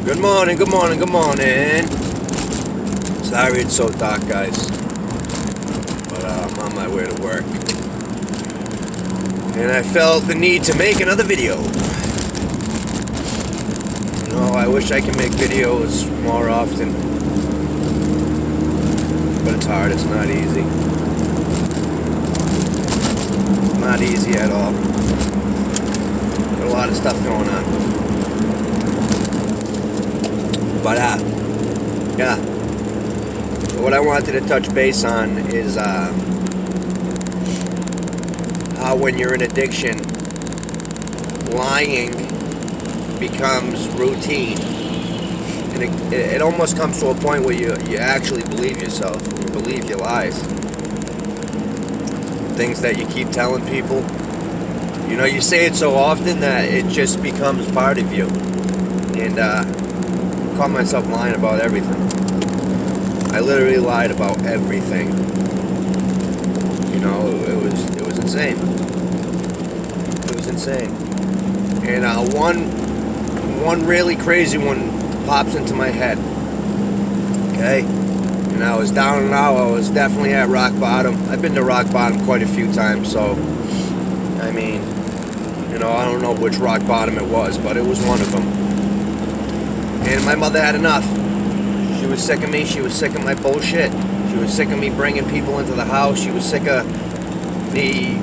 Good morning, good morning, good morning. Sorry it's so dark, guys. But I'm on my way to work. And I felt the need to make another video. You know, I wish I could make videos more often. But it's hard, it's not easy. Not easy at all. Got a lot of stuff going on. But yeah. So what I wanted to touch base on is how when you're in addiction, lying becomes routine. And it almost comes to a point where you actually believe yourself. You believe your lies. Things that you keep telling people. You know, you say it so often that it just becomes part of you. And I caught myself lying about everything. I literally lied about everything. You know, it was insane. It was insane. And one really crazy one pops into my head. Okay? And I was down and out. I was definitely at rock bottom. I've been to rock bottom quite a few times, so I mean, you know, I don't know which rock bottom it was, but it was one of them. And my mother had enough. She was sick of me. She was sick of my bullshit. She was sick of me bringing people into the house. She was sick of me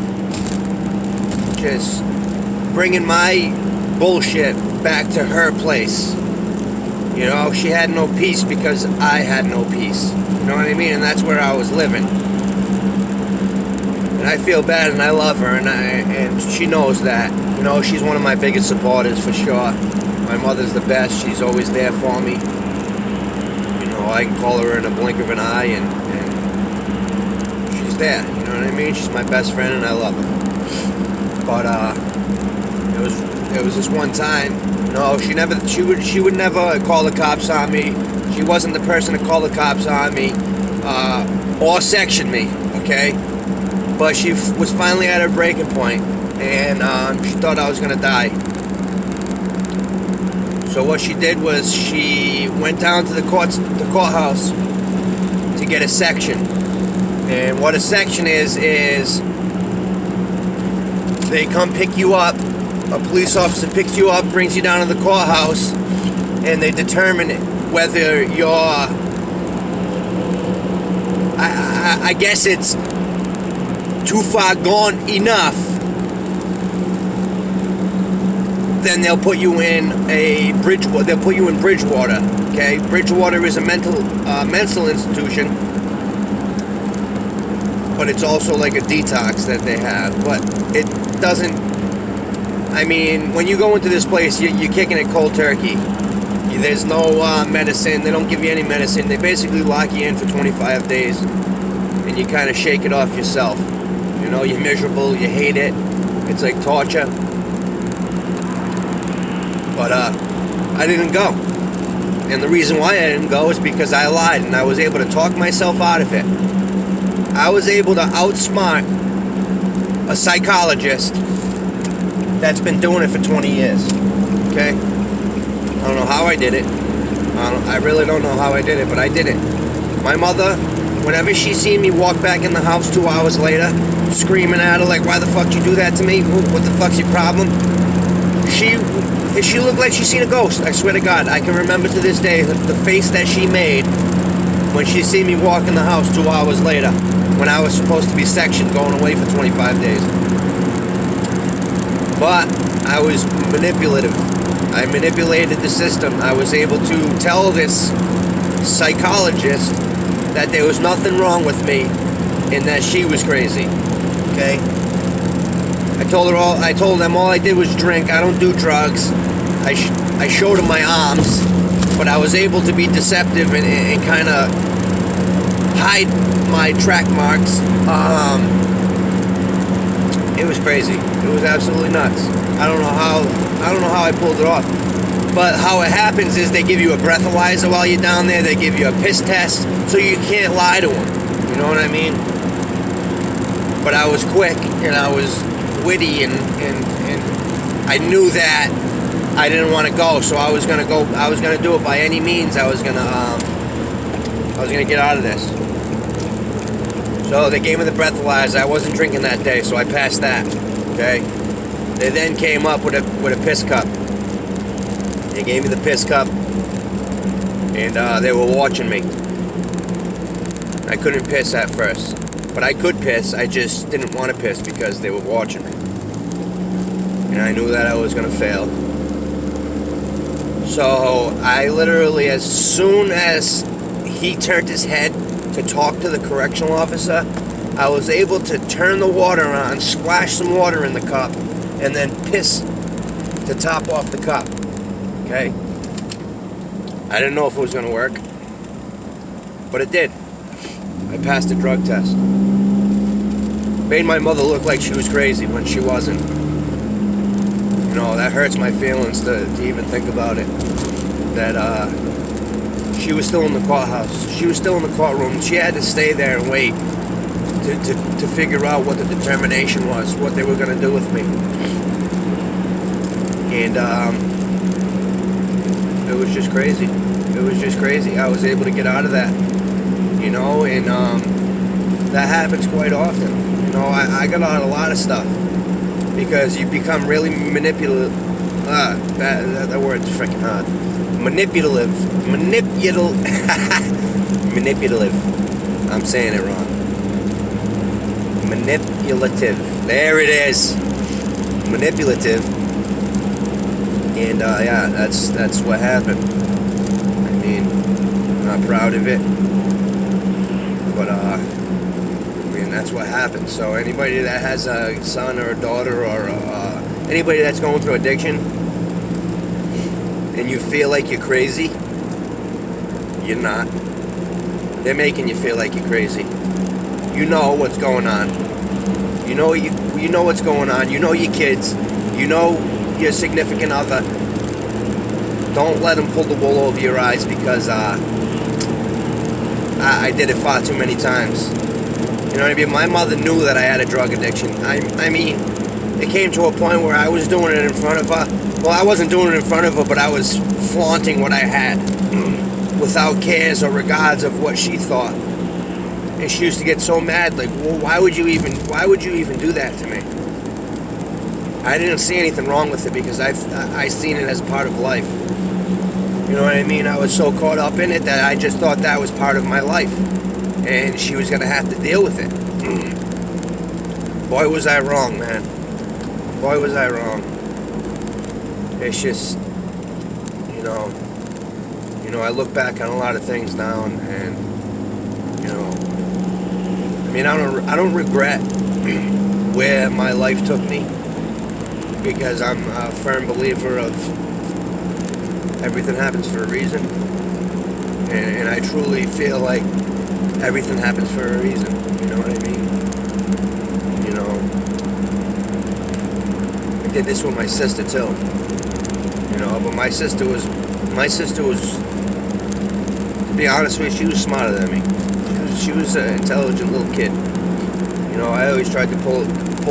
just bringing my bullshit back to her place. You know, she had no peace because I had no peace. You know what I mean? And that's where I was living. And I feel bad, and I love her, and she knows that. You know, she's one of my biggest supporters for sure. My mother's the best. She's always there for me. You know, I can call her in a blink of an eye, and she's there. You know what I mean? She's my best friend, and I love her. But it was this one time. No, she would never call the cops on me. She wasn't the person to call the cops on me or section me. Okay, but she was finally at her breaking point, and she thought I was gonna die. So what she did was she went down to the courthouse to get a section. And what a section is they come pick you up. A police officer picks you up, brings you down to the courthouse, and they determine whether you're, I guess it's too far gone enough. Then they'll put you in they'll put you in Bridgewater. Okay, Bridgewater is a mental institution, but it's also like a detox that they have. But it doesn't. I mean, when you go into this place, you're kicking it cold turkey. There's no medicine. They don't give you any medicine. They basically lock you in for 25 days, and you kind of shake it off yourself. You know, you're miserable. You hate it. It's like torture. But I didn't go. And the reason why I didn't go is because I lied, and I was able to talk myself out of it. I was able to outsmart a psychologist that's been doing it for 20 years. Okay? I don't know how I did it. I really don't know how I did it, but I did it. My mother, whenever she seen me walk back in the house 2 hours later, screaming at her like, why the fuck you do that to me? What the fuck's your problem? She looked like she seen a ghost. I swear to God. I can remember to this day the face that she made when she seen me walk in the house 2 hours later, when I was supposed to be sectioned, going away for 25 days. But I was manipulative. I manipulated the system. I was able to tell this psychologist that there was nothing wrong with me and that she was crazy. Okay? I told them all I did was drink. I don't do drugs. I showed them my arms, but I was able to be deceptive and kind of hide my track marks. It was crazy. It was absolutely nuts. I don't know how I pulled it off. But how it happens is they give you a breathalyzer while you're down there. They give you a piss test, so you can't lie to them. You know what I mean? But I was quick, and I was witty, and I knew that I didn't want to go, so I was gonna go. I was gonna do it by any means. I was gonna get out of this. So they gave me the breathalyzer. I wasn't drinking that day, so I passed that. Okay. They then came up with a piss cup. They gave me the piss cup, and they were watching me. I couldn't piss at first, but I could piss. I just didn't want to piss because they were watching me, and I knew that I was gonna fail. So I literally, as soon as he turned his head to talk to the correctional officer, I was able to turn the water on, splash some water in the cup, and then piss to top off the cup. Okay? I didn't know if it was going to work, but it did. I passed a drug test. Made my mother look like she was crazy when she wasn't. You know, that hurts my feelings to even think about it. That she was still in the courthouse. She was still in the courtroom. She had to stay there and wait to figure out what the determination was, what they were going to do with me. And it was just crazy. It was just crazy. I was able to get out of that, you know, and that happens quite often. You know, I got out of a lot of stuff because you become really manipulative. That word's freaking hard. Manipulative. I'm saying it wrong. Manipulative. There it is. Manipulative. And yeah, that's what happened. I mean, I'm not proud of it, but I mean, that's what happened. So anybody that has a son or a daughter or anybody that's going through addiction, and you feel like you're crazy, you're not. They're making you feel like you're crazy. You know what's going on. You know what's going on. You know your kids. You know your significant other. Don't let them pull the wool over your eyes, because I did it far too many times. You know what I mean? My mother knew that I had a drug addiction. I mean, it came to a point where I was doing it in front of her. Well, I wasn't doing it in front of her, but I was flaunting what I had without cares or regards of what she thought. And she used to get so mad, like, well, why would you even do that to me? I didn't see anything wrong with it, because I seen it as part of life. You know what I mean? I was so caught up in it that I just thought that was part of my life, and she was gonna have to deal with it. Boy, was I wrong, man. Boy, was I wrong. It's just, you know, I look back on a lot of things now, and you know, I mean, I don't regret where my life took me, because I'm a firm believer of everything happens for a reason, and I truly feel like everything happens for a reason. You know what I mean? You know, I did this with my sister too. You know, but my sister was, to be honest with you, she was smarter than me. She was an intelligent little kid. You know, I always tried to pull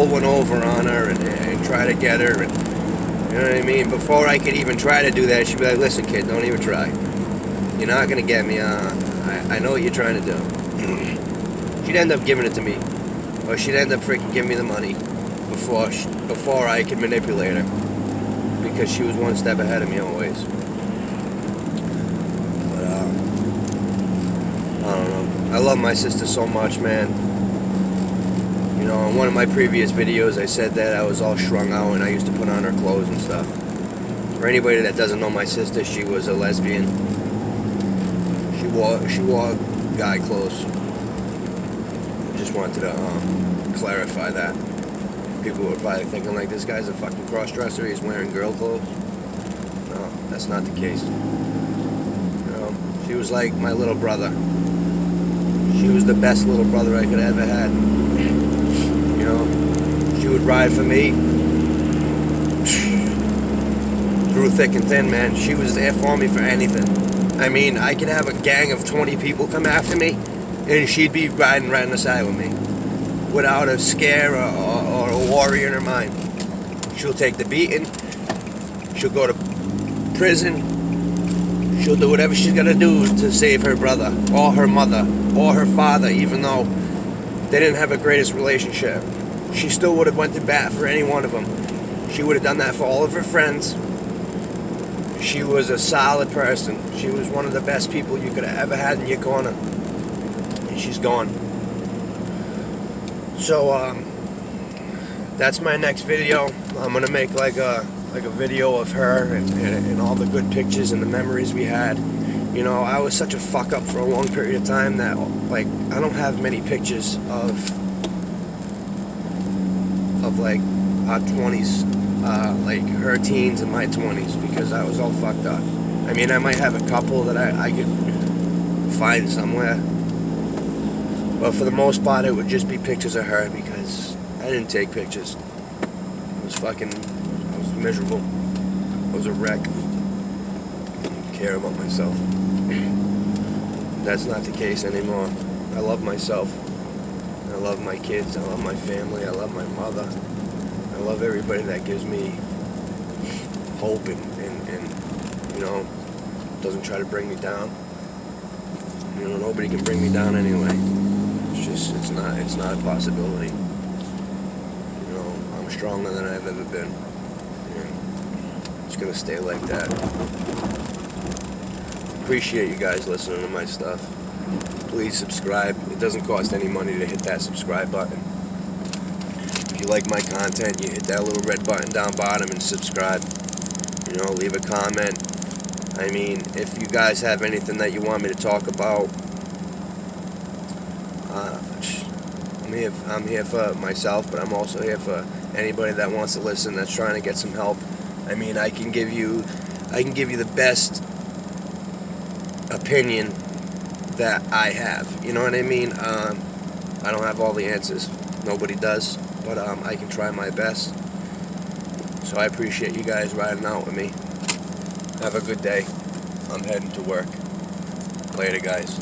one over on her and try to get her, and you know what I mean? Before I could even try to do that, she'd be like, listen, kid, don't even try. You're not going to get me. I know what you're trying to do. She'd end up giving it to me. Or she'd end up freaking giving me the money before I could manipulate her. Because she was one step ahead of me always. But, I don't know. I love my sister so much, man. You know, in one of my previous videos, I said that I was all shrung out and I used to put on her clothes and stuff. For anybody that doesn't know my sister, she was a lesbian. She wore guy clothes. I just wanted to clarify that. People were probably thinking, like, this guy's a fucking cross-dresser, he's wearing girl clothes. No, that's not the case. You know, she was like my little brother. She was the best little brother I could have ever had. You know, she would ride for me through thick and thin, man. She was there for me for anything. I mean, I could have a gang of 20 people come after me, and she'd be riding right on the side with me, without a scare or a worry in her mind. She'll take the beating. She'll go to prison, she'll do whatever she's got to do to save her brother, or her mother, or her father, even though they didn't have a greatest relationship. She still would have went to bat for any one of them. She would have done that for all of her friends. She was a solid person. She was one of the best people you could have ever had in your corner. And she's gone. So, that's my next video. I'm gonna make like a video of her and all the good pictures and the memories we had. You know, I was such a fuck up for a long period of time that, like, I don't have many pictures of like our 20s, like her teens and my 20s, because I was all fucked up. I mean, I might have a couple that I could find somewhere, but for the most part, it would just be pictures of her, because I didn't take pictures. I was miserable. I was a wreck. I didn't care about myself. That's not the case anymore. I love myself. I love my kids. I love my family. I love my mother. I love everybody that gives me hope and you know, doesn't try to bring me down. You know, nobody can bring me down anyway. It's not a possibility. You know, I'm stronger than I've ever been. And it's gonna stay like that. Appreciate you guys listening to my stuff. Please subscribe. It doesn't cost any money to hit that subscribe button. If you like my content, you hit that little red button down bottom and subscribe. You know, leave a comment. I mean, if you guys have anything that you want me to talk about, I'm here for myself, but I'm also here for anybody that wants to listen, that's trying to get some help. I mean, I can give you the best opinion that I have. You know what I mean? I don't have all the answers. Nobody does. But I can try my best. So I appreciate you guys riding out with me. Have a good day. I'm heading to work. Later, guys.